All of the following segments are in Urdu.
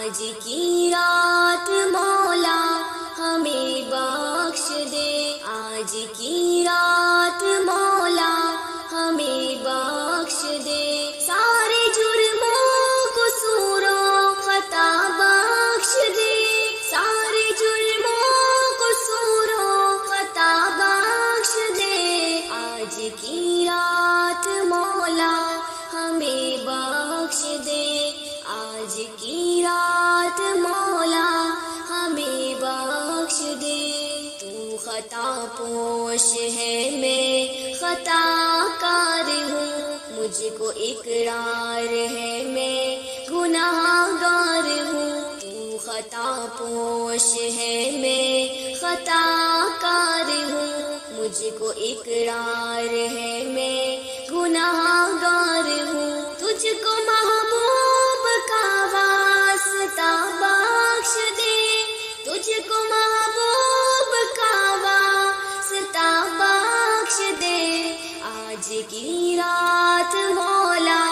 آج کی رات مولا ہمیں بخش دے، آج کی رات مولا ہمیں بخش دے، سارے جرموں قصوروں خطا بخش دے، سارے جرموں قصوروں خطا بخش دے، آج کی رات مولا ہمیں بخش دے، آج کی رات مولا ہمیں بخش دے۔ تو خطا پوش ہے میں خطا کار ہوں، مجھ کو اقرار ہے میں گناہ گار ہوں، تو خطا پوش ہے میں خطا کار ہوں، مجھ کو اقرار ہے میں گناہ گار ہوں، تجھ کو محبوب کا واسطہ بخش دے، تجھ کو محبوب کا واسطہ بخش دے، آج کی رات مولا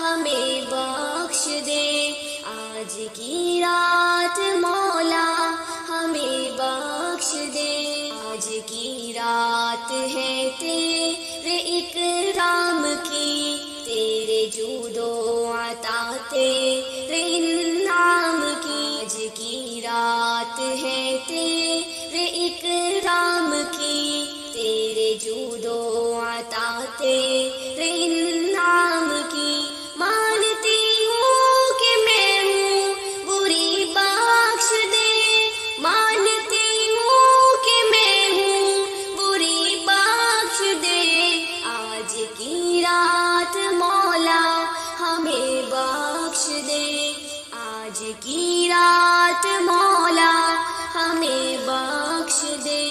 ہمیں بخش دے، آج کی رات مولا ہمیں بخش دے، آج کی رات ہے تیرے اکرام کی، تیرے جود و عطا تیرے انعام کی، آج کی رات ہے تیرے اکرام کی، تیرے جود و عطا تیرے انعام کی، مانتی ہوں کہ میں ہوں بری بخش دے، مانتی ہوں کہ میں ہوں بری بخش دے، آج کی رات مولا ہمیں بخش دے، آج کی رات مولا ہمیں بخش دے،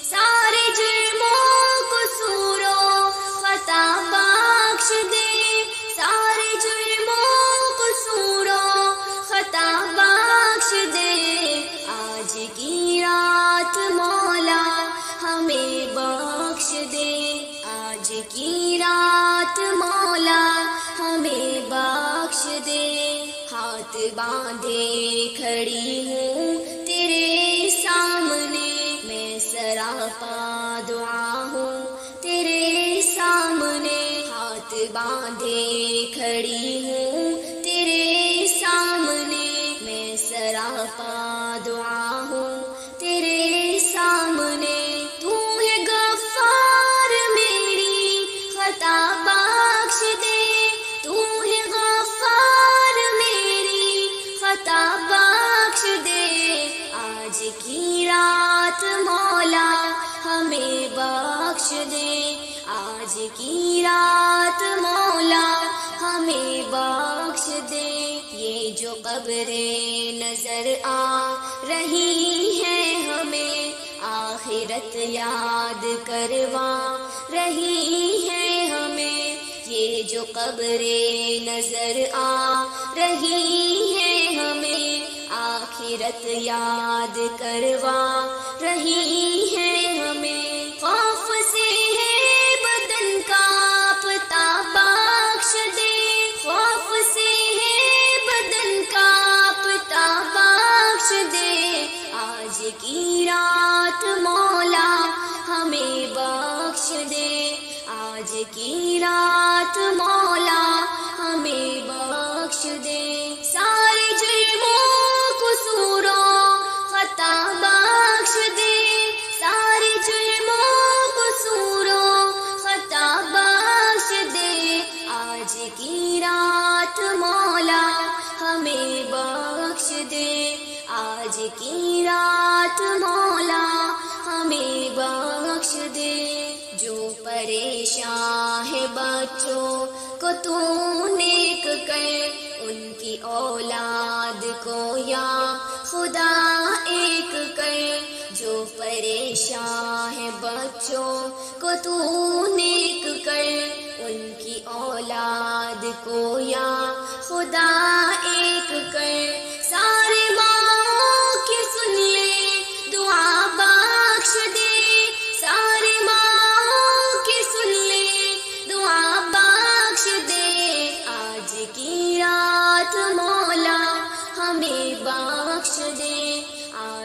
سارے جرموں قصوروں خطا بخش دے، سارے جرموں قصوروں خطا بخش دے، آج کی رات مولا ہمیں بخش دے، آج کی رات مولا ہمیں بخش دے، ہاتھ باندھے کھڑی ہوں تیرے سامنے، میں سراپا دعا ہوں تیرے سامنے، ہاتھ باندھے کھڑی ہوں تیرے سامنے، میں سراپا دعا ہوں تیرے سامنے، تو ہے غفار میری خطا بخش دے، تو ہے غفار میری خطا بخش دے، آج کی رات مولا ہمیں بخش دے، آج کی رات مولا ہمیں بخش دے، یہ جو قبریں نظر آ رہی ہیں ہمیں، آخرت یاد کروا رہی ہیں ہمیں، یہ جو قبریں نظر آ رہی ہیں ہمیں، آخرت یاد کروا رہی ہیں ہمیں، خوف سے ہے بدن کانپتا بخش دے، خوف سے ہے بدن کانپتا بخش دے، آج کی رات مولا ہمیں بخش دے، آج کی رات مولا ہمیں بخش دے، سارے جرموں قصوروں خطا بخش دے، سارے جرموں قصوروں خطا بخش دے، آج کی رات مولا ہمیں بخش دے، آج کی رات مولا ہمیں بخش دے، جو پریشان ہے بچوں کو تو نیک کر، ان کی اولاد کو یا خدا ایک کر، جو پریشان ہے بچوں کو تو نیک کر، ان کی اولاد کو یا خدا ایک کر، سارے ماں کی سن لے دعا بخش دے، سارے ماں کی سن لے دعا بخش دے، آج کی رات مولا ہمیں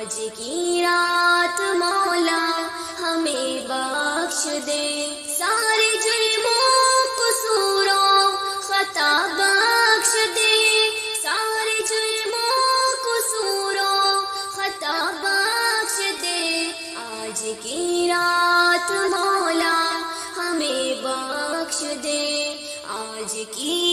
آج کی رات مولا ہمیں بخش دے، سارے جرموں قصوروں خطا بخش دے، سارے جرموں قصوروں خطا بخش دے، آج کی رات مولا ہمیں بخش دے، آج کی